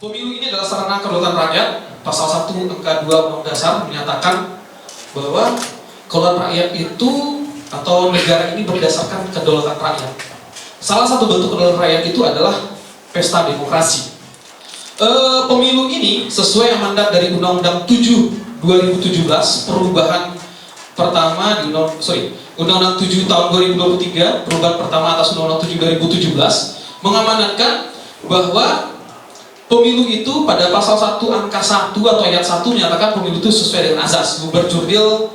Pemilu ini adalah sarana kedaulatan rakyat. Pasal 1 angka 2 Undang-Undang Dasar menyatakan bahwa kedaulatan rakyat itu atau negara ini berdasarkan kedaulatan rakyat. Salah satu bentuk kedaulatan rakyat itu adalah pesta demokrasi. Pemilu ini sesuai mandat dari Undang-Undang 7 2017, perubahan pertama di Undang-Undang 7 tahun 2023, perubahan pertama atas Undang-Undang 7 2017 mengamanatkan bahwa pemilu itu pada pasal 1 angka 1 atau ayat 1 menyatakan pemilu itu sesuai dengan azas, berjurdil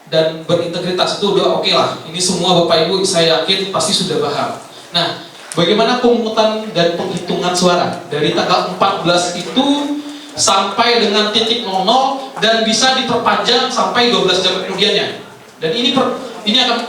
dan berintegritas. Itu udah oke lah. Ini semua Bapak Ibu saya yakin pasti sudah paham. Nah, bagaimana pemungutan dan penghitungan suara dari tanggal 14 itu sampai dengan titik 00 dan bisa diperpanjang sampai 12 jam kemudiannya. Dan ini akan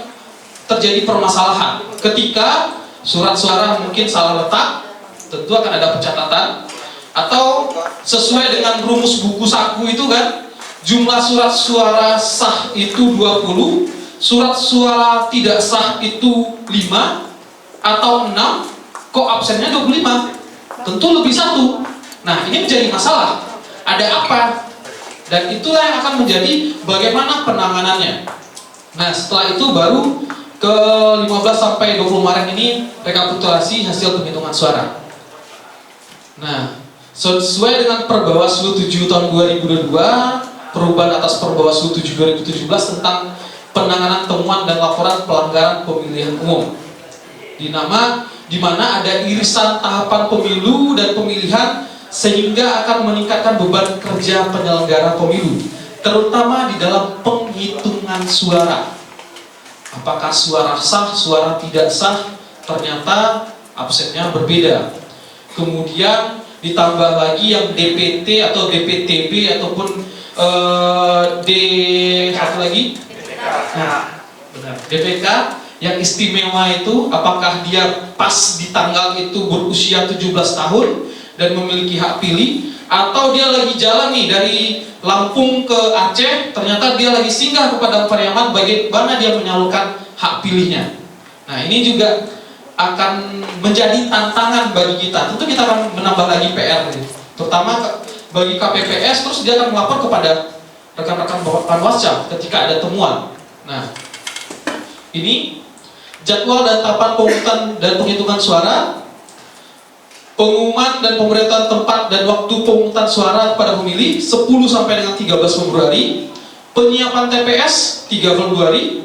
terjadi permasalahan ketika surat suara mungkin salah letak, tentu akan ada pencatatan, atau sesuai dengan rumus buku saku itu kan, jumlah surat suara sah itu 20, surat suara tidak sah itu 5 atau 6, kok absennya 25, tentu lebih 1. Nah, ini menjadi masalah. Ada apa? Dan itulah yang akan menjadi bagaimana penanganannya. Nah, setelah itu baru ke 15 sampai 20 Maret ini rekapitulasi hasil penghitungan suara. Nah, sesuai dengan Perbawaslu 7 tahun 2022, perubahan atas Perbawaslu 7 2017 tentang penanganan temuan dan laporan pelanggaran pemilihan umum. Di mana ada irisan tahapan pemilu dan pemilihan sehingga akan meningkatkan beban kerja penyelenggara pemilu, terutama di dalam penghitungan suara. Apakah suara sah, suara tidak sah, ternyata absennya berbeda. Kemudian ditambah lagi yang DPT atau DPTB ataupun DPK yang istimewa itu, apakah dia pas di tanggal itu berusia 17 tahun dan memiliki hak pilih, atau dia lagi jalan nih dari Lampung ke Aceh, ternyata dia lagi singgah kepada Pariaman, bagaimana dia menyalurkan hak pilihnya. Nah, ini juga akan menjadi tantangan bagi kita. Tentu kita akan menambah lagi PR, terutama bagi KPPS, terus dia akan melapor kepada rekan-rekan Panwascam ketika ada temuan. Nah, ini jadwal dan tahapan pemungutan dan penghitungan suara, pengumuman dan pemberitahuan tempat dan waktu pemungutan suara kepada pemilih 10 sampai dengan 13 Februari, penyiapan TPS 3 Februari,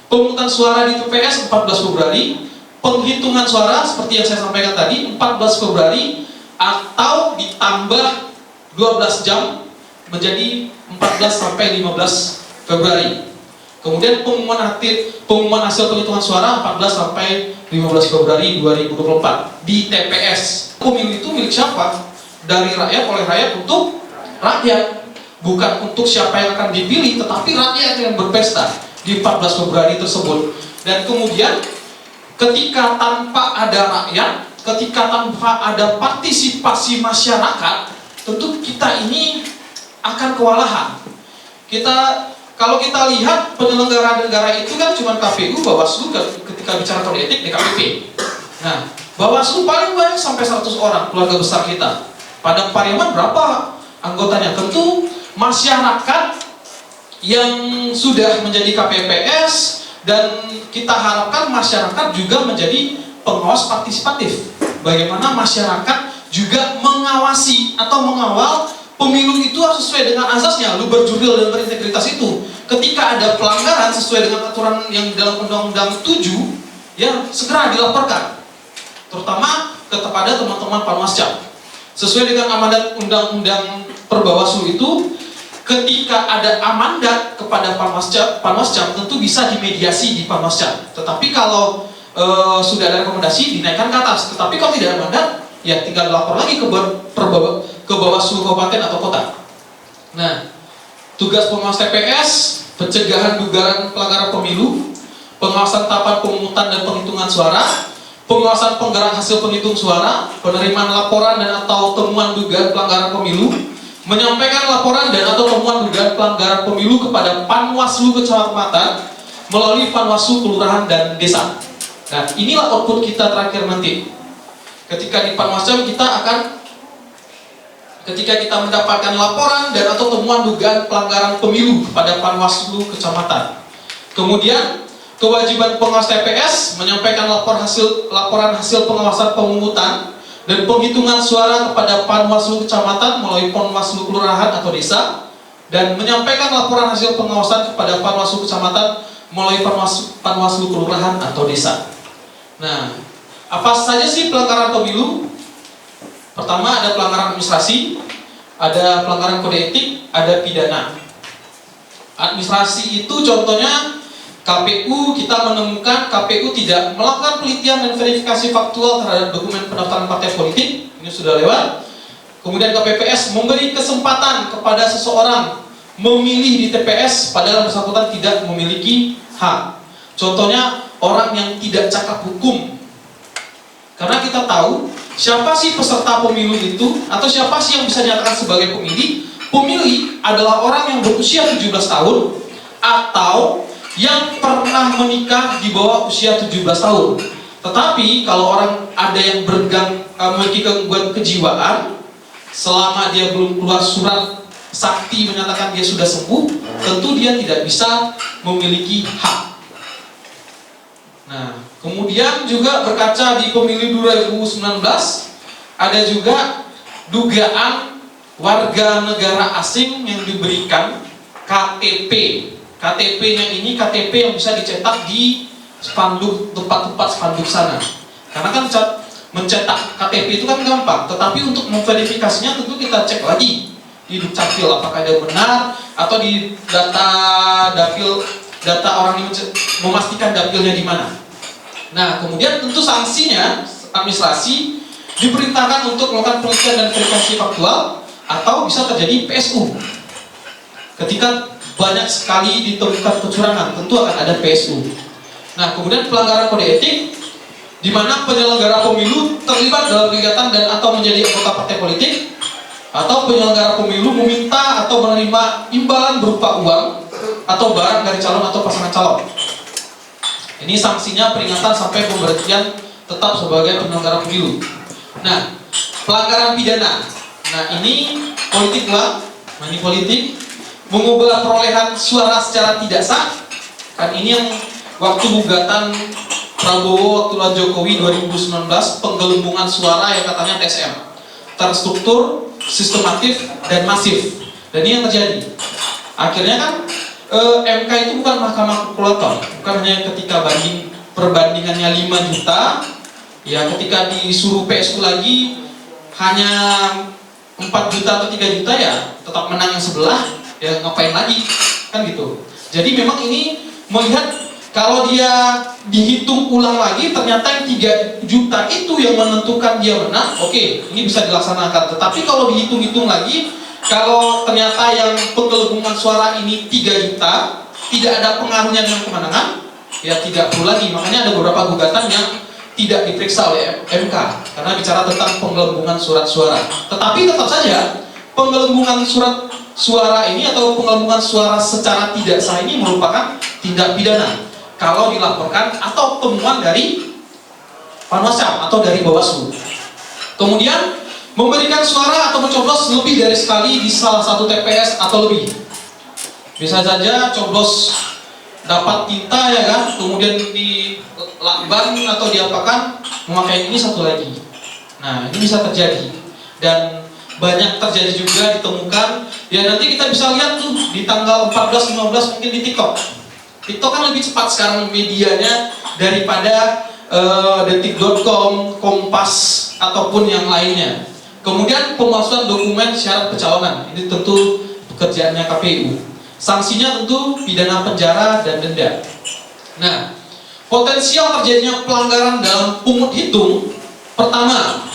pemungutan suara di TPS 14 Februari, penghitungan suara seperti yang saya sampaikan tadi 14 Februari atau ditambah 12 jam menjadi 14 sampai 15 Februari. Kemudian pengumuman hasil penghitungan suara 14 sampai 15 Februari 2024 di TPS. Pemilu itu milik siapa? Dari rakyat, oleh rakyat, untuk rakyat. Bukan untuk siapa yang akan dipilih, tetapi rakyat yang berpesta di 14 Februari tersebut. Dan kemudian ketika tanpa ada rakyat, ketika tanpa ada partisipasi masyarakat, tentu kita ini akan kewalahan. Kalau kita lihat penyelenggara negara itu kan cuma KPU, Bawaslu ketika bicara kode etik, DKPP. Nah, Bawaslu paling banyak sampai 100 orang, keluarga besar kita. Pada Pariaman berapa anggotanya? Tentu masyarakat yang sudah menjadi KPPS, dan kita harapkan masyarakat juga menjadi pengawas partisipatif. Bagaimana masyarakat juga mengawasi atau mengawal pemilu itu harus sesuai dengan azasnya, berjurdil dan berintegritas itu. Ketika ada pelanggaran sesuai dengan aturan yang dalam Undang-Undang 7, ya segera dilaporkan, terutama kepada teman-teman Panwascam. Sesuai dengan amanat Undang-Undang Perbawaslu itu, ketika ada amandat kepada Panwascam tentu bisa dimediasi di Panwascam. Tetapi kalau sudah ada rekomendasi, dinaikkan ke atas. Tetapi kalau tidak ada mandat, ya tinggal lapor lagi ke Bawaslu kabupaten atau kota. Nah, tugas pengawas TPS, pencegahan dugaan pelanggaran pemilu, pengawasan tahapan pemungutan dan penghitungan suara, pengawasan penggerak hasil penghitung suara, penerimaan laporan dan atau temuan dugaan pelanggaran pemilu, menyampaikan laporan dan atau temuan dugaan pelanggaran pemilu kepada Panwaslu kecamatan melalui Panwaslu kelurahan dan desa. Nah, inilah output kita terakhir nanti. Ketika di Panwascam kita akan ketika kita mendapatkan laporan dan atau temuan dugaan pelanggaran pemilu kepada Panwaslu Kecamatan. Kemudian kewajiban pengawas TPS menyampaikan laporan hasil pengawasan pemungutan dan penghitungan suara kepada Panwaslu Kecamatan melalui Panwaslu Kelurahan atau Desa, dan menyampaikan laporan hasil pengawasan kepada Panwaslu Kecamatan melalui Panwaslu Kelurahan atau Desa. Nah, apa saja sih pelanggaran pemilu? Pertama, ada pelanggaran administrasi, ada pelanggaran kode etik, ada pidana. Administrasi itu contohnya KPU, kita menemukan KPU tidak melakukan penelitian dan verifikasi faktual terhadap dokumen pendaftaran partai politik, ini sudah lewat. Kemudian KPPS memberi kesempatan kepada seseorang memilih di TPS padahal bersangkutan tidak memiliki hak. Contohnya orang yang tidak cakap hukum. Karena kita tahu siapa sih peserta pemilu itu, atau siapa sih yang bisa dinyatakan sebagai pemilih? Pemilih adalah orang yang berusia 17 tahun atau yang pernah menikah di bawah usia 17 tahun. Tetapi kalau orang ada yang memiliki gangguan kejiwaan, selama dia belum keluar surat sakti menyatakan dia sudah sembuh, tentu dia tidak bisa memiliki hak. Nah, kemudian juga berkaca di pemilu 2019, ada juga dugaan warga negara asing yang diberikan KTP. KTP-nya ini KTP yang bisa dicetak di spanduk, tempat-tempat spanduk sana. Karena kan mencetak KTP itu kan gampang, tetapi untuk memverifikasinya tentu kita cek lagi di Dukcapil apakah dia benar, atau di data orang ini memastikan dapilnya di mana. Nah, kemudian tentu sanksinya administrasi diperintahkan untuk melakukan penelitian dan verifikasi faktual, atau bisa terjadi PSU. Ketika banyak sekali ditemukan kecurangan, tentu akan ada PSU. Nah, kemudian pelanggaran kode etik, di mana penyelenggara pemilu terlibat dalam kegiatan dan atau menjadi anggota partai politik, atau penyelenggara pemilu meminta atau menerima imbalan berupa uang atau barang dari calon atau pasangan calon. Ini sanksinya peringatan sampai pemberhentian tetap sebagai penyelenggara pemilu. Nah, pelanggaran pidana. Nah, ini politik uang, money politik, mengubah perolehan suara secara tidak sah. Kan ini yang waktu gugatan Prabowo waktu lawan Jokowi 2019, penggelembungan suara yang katanya TSM, terstruktur, sistematif, dan masif. Dan ini yang terjadi. Akhirnya kan MK itu bukan mahkamah kalkulator, bukan hanya ketika perbandingannya 5 juta, ya ketika disuruh PSU lagi hanya 4 juta atau 3 juta ya tetap menang yang sebelah, ya ngapain lagi, kan gitu. Jadi memang ini melihat kalau dia dihitung ulang lagi ternyata yang 3 juta itu yang menentukan dia menang, oke, ini bisa dilaksanakan. Tetapi kalau dihitung-hitung lagi, kalau ternyata yang penggelembungan suara ini 3 juta tidak ada pengaruhnya dengan kemenangan, ya tidak perlu lagi. Makanya ada beberapa gugatan yang tidak diperiksa oleh MK karena bicara tentang penggelembungan surat suara. Tetapi tetap saja penggelembungan surat suara ini atau penggelembungan suara secara tidak sah ini merupakan tindak pidana kalau dilaporkan atau temuan dari Panwascam atau dari Bawaslu. Kemudian memberikan suara atau mencoblos lebih dari sekali di salah satu TPS atau lebih. Bisa saja coblos dapat tinta ya kan, kemudian dilakban atau diapakan memakai ini satu lagi. Nah, ini bisa terjadi dan banyak terjadi juga ditemukan. Ya nanti kita bisa lihat tuh di tanggal 14-15 mungkin di TikTok. TikTok kan lebih cepat sekarang medianya daripada detik.com, Kompas ataupun yang lainnya. Kemudian pemalsuan dokumen syarat pencalonan, ini tentu pekerjaannya KPU. Sanksinya tentu pidana penjara dan denda. Nah, potensial terjadinya pelanggaran dalam pungut hitung, pertama,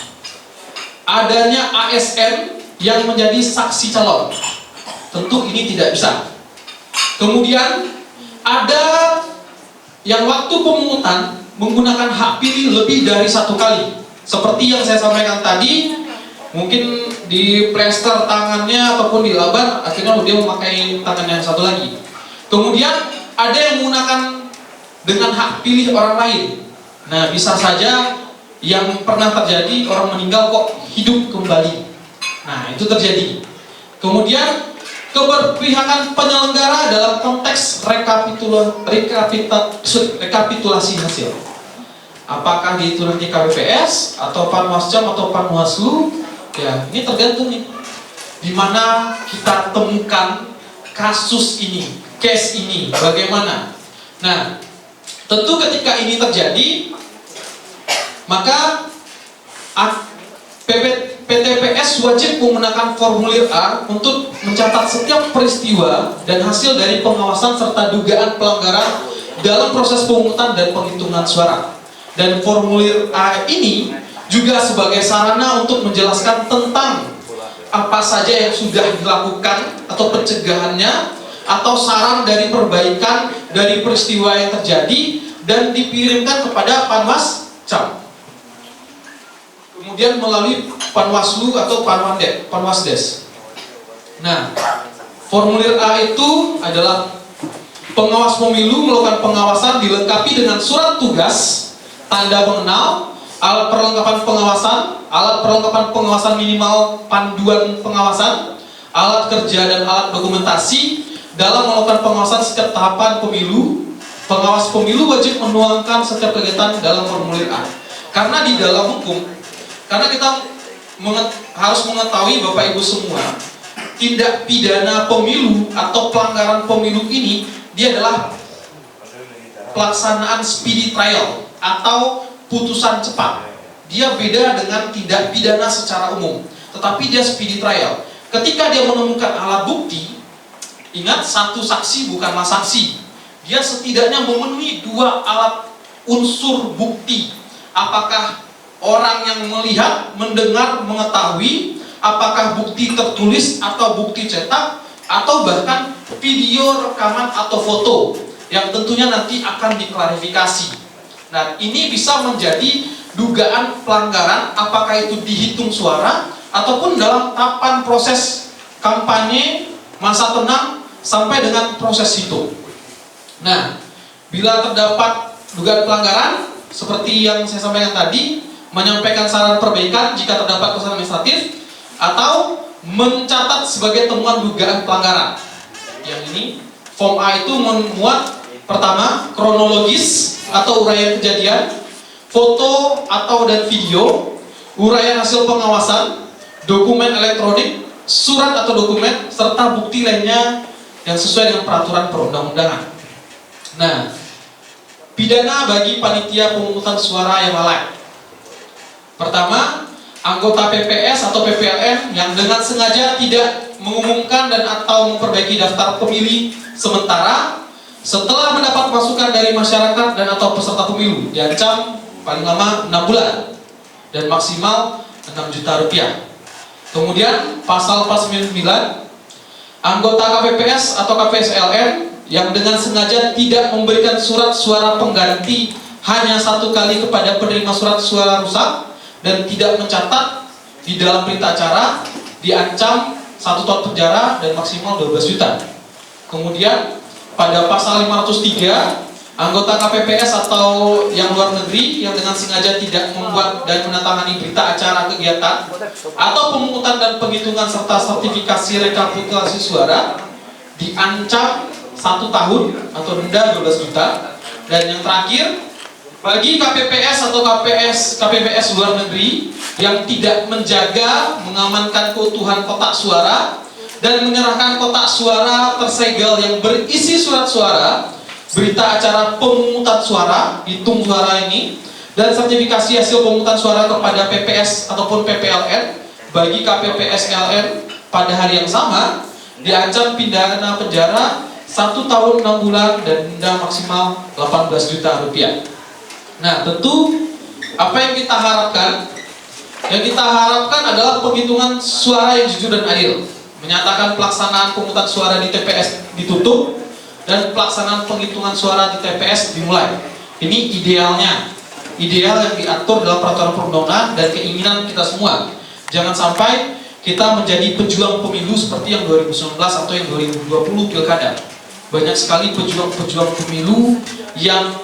adanya ASN yang menjadi saksi calon. Tentu ini tidak bisa. Kemudian ada yang waktu pemungutan menggunakan hak pilih lebih dari 1 kali. Seperti yang saya sampaikan tadi, mungkin di plester tangannya ataupun di laban, akhirnya dia memakai tangan yang satu lagi. Kemudian ada yang menggunakan dengan hak pilih orang lain. Nah, bisa saja yang pernah terjadi orang meninggal kok hidup kembali. Nah, itu terjadi. Kemudian keberpihakan penyelenggara dalam konteks rekapitulasi hasil. Apakah itu nanti KPPS atau Panwascam atau Panwaslu? Ya, ini tergantung nih. Di mana kita temukan kasus ini, case ini, bagaimana? Nah, tentu ketika ini terjadi, maka PTPS wajib menggunakan formulir A untuk mencatat setiap peristiwa dan hasil dari pengawasan serta dugaan pelanggaran dalam proses pemungutan dan penghitungan suara. Dan formulir A ini juga sebagai sarana untuk menjelaskan tentang apa saja yang sudah dilakukan atau pencegahannya atau saran dari perbaikan dari peristiwa yang terjadi dan dikirimkan kepada Panwascam. Kemudian melalui Panwaslu atau Panwasdes. Nah, formulir A itu adalah pengawas pemilu melakukan pengawasan dilengkapi dengan surat tugas, tanda pengenal, alat perlengkapan pengawasan minimal panduan pengawasan, alat kerja dan alat dokumentasi dalam melakukan pengawasan setiap tahapan pemilu. Pengawas pemilu wajib menuangkan setiap kegiatan dalam formulir A. Karena di dalam hukum, karena kita harus mengetahui Bapak Ibu semua, tindak pidana pemilu atau pelanggaran pemilu ini dia adalah pelaksanaan speedy trial atau putusan cepat. Dia beda dengan tindak pidana secara umum, tetapi dia speedy trial. Ketika dia menemukan alat bukti, ingat satu saksi bukanlah saksi. Dia setidaknya memenuhi dua alat unsur bukti. Apakah orang yang melihat, mendengar, mengetahui, apakah bukti tertulis atau bukti cetak, atau bahkan video, rekaman, atau foto yang tentunya nanti akan diklarifikasi. Nah, ini bisa menjadi dugaan pelanggaran, apakah itu dihitung suara ataupun dalam tahapan proses kampanye, masa tenang, sampai dengan proses hitung. Nah, bila terdapat dugaan pelanggaran seperti yang saya sampaikan tadi, menyampaikan saran perbaikan jika terdapat kesalahan administratif, atau mencatat sebagai temuan dugaan pelanggaran. Yang ini, form A itu memuat pertama, kronologis atau uraian kejadian, foto atau dan video, uraian hasil pengawasan, dokumen elektronik, surat atau dokumen, serta bukti lainnya yang sesuai dengan peraturan perundang-undangan. Nah, pidana bagi panitia pemungutan suara yang lalai. Pertama, anggota PPS atau PPLN yang dengan sengaja tidak mengumumkan dan atau memperbaiki daftar pemilih sementara setelah mendapat masukan dari masyarakat dan atau peserta pemilu diancam paling lama 6 bulan dan maksimal 6 juta rupiah. Kemudian pasal 499, anggota KPPS atau KPSLN yang dengan sengaja tidak memberikan surat suara pengganti hanya satu kali kepada penerima surat suara rusak dan tidak mencatat di dalam berita acara diancam 1 tahun penjara dan maksimal 12 juta. Kemudian pada pasal 503, anggota KPPS atau yang luar negeri yang dengan sengaja tidak membuat dan menandatangani berita acara kegiatan atau pemungutan dan penghitungan serta sertifikasi rekapitulasi suara diancam 1 tahun atau denda 12 juta. Dan yang terakhir, bagi KPPS atau KPPS luar negeri yang tidak menjaga mengamankan keutuhan kotak suara dan menyerahkan kotak suara tersegel yang berisi surat suara, berita acara pemungutan suara, hitung suara ini, dan sertifikasi hasil pemungutan suara kepada PPS ataupun PPLN bagi KPPSLN pada hari yang sama diancam pidana penjara 1 tahun 6 bulan dan denda maksimal 18 juta rupiah. Nah, tentu apa yang kita harapkan? Yang kita harapkan adalah penghitungan suara yang jujur dan adil, menyatakan pelaksanaan pemungutan suara di TPS ditutup dan pelaksanaan penghitungan suara di TPS dimulai. Ini idealnya, ideal yang diatur dalam peraturan perundang-undangan dan keinginan kita semua. Jangan sampai kita menjadi pejuang pemilu seperti yang 2019 atau yang 2020 pilkada. Banyak sekali pejuang-pejuang pemilu yang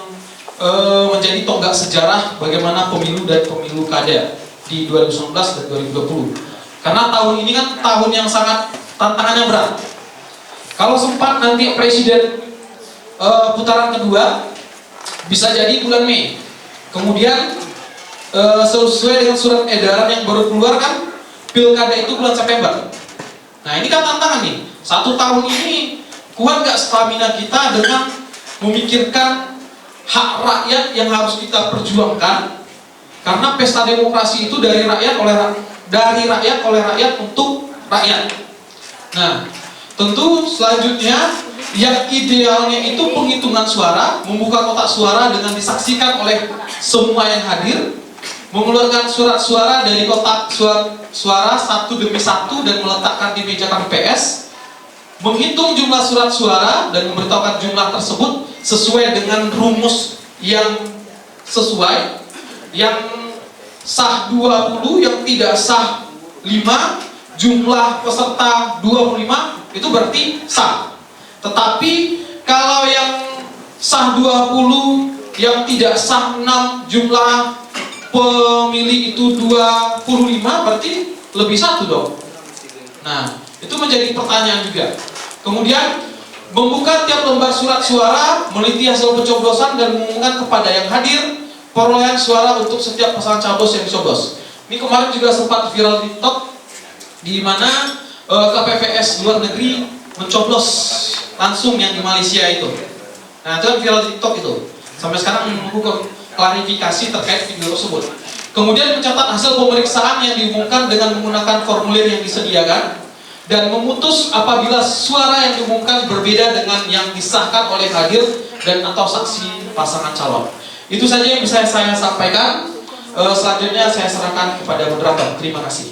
menjadi tonggak sejarah bagaimana pemilu dan pemilu kada di 2019 dan 2020. Karena tahun ini kan tahun yang sangat tantangannya berat. Kalau sempat nanti presiden putaran kedua bisa jadi bulan Mei. Kemudian sesuai dengan surat edaran yang baru keluar kan pilkada itu bulan September. Nah ini kan tantangan nih. 1 tahun ini kuat gak stamina kita dengan memikirkan hak rakyat yang harus kita perjuangkan? Karena pesta demokrasi itu dari rakyat oleh rakyat untuk rakyat. Nah, tentu selanjutnya yang idealnya itu penghitungan suara, membuka kotak suara dengan disaksikan oleh semua yang hadir, mengeluarkan surat suara dari kotak suara satu demi satu dan meletakkan di meja KPPS, menghitung jumlah surat suara dan memberitahukan jumlah tersebut sesuai dengan rumus yang sesuai, yang sah 20, yang tidak sah 5, jumlah peserta 25, itu berarti sah. Tetapi kalau yang sah 20, yang tidak sah 6, jumlah pemilih itu 25, berarti lebih 1 dong. Nah, itu menjadi pertanyaan juga. Kemudian membuka tiap lembar surat suara, meneliti hasil pencoblosan dan mengumumkan kepada yang hadir perolehan suara untuk setiap pasangan capres yang dicoblos. Ini kemarin juga sempat viral di TikTok, di mana KPPS luar negeri mencoblos langsung yang di Malaysia itu. Nah itu kan viral di TikTok itu. Sampai sekarang menunggu klarifikasi terkait video tersebut. Kemudian mencatat hasil pemeriksaan yang diumumkan dengan menggunakan formulir yang disediakan dan memutus apabila suara yang diumumkan berbeda dengan yang disahkan oleh hadir dan atau saksi pasangan calon. Itu saja yang bisa saya sampaikan. Selanjutnya saya serahkan kepada moderator. Terima kasih.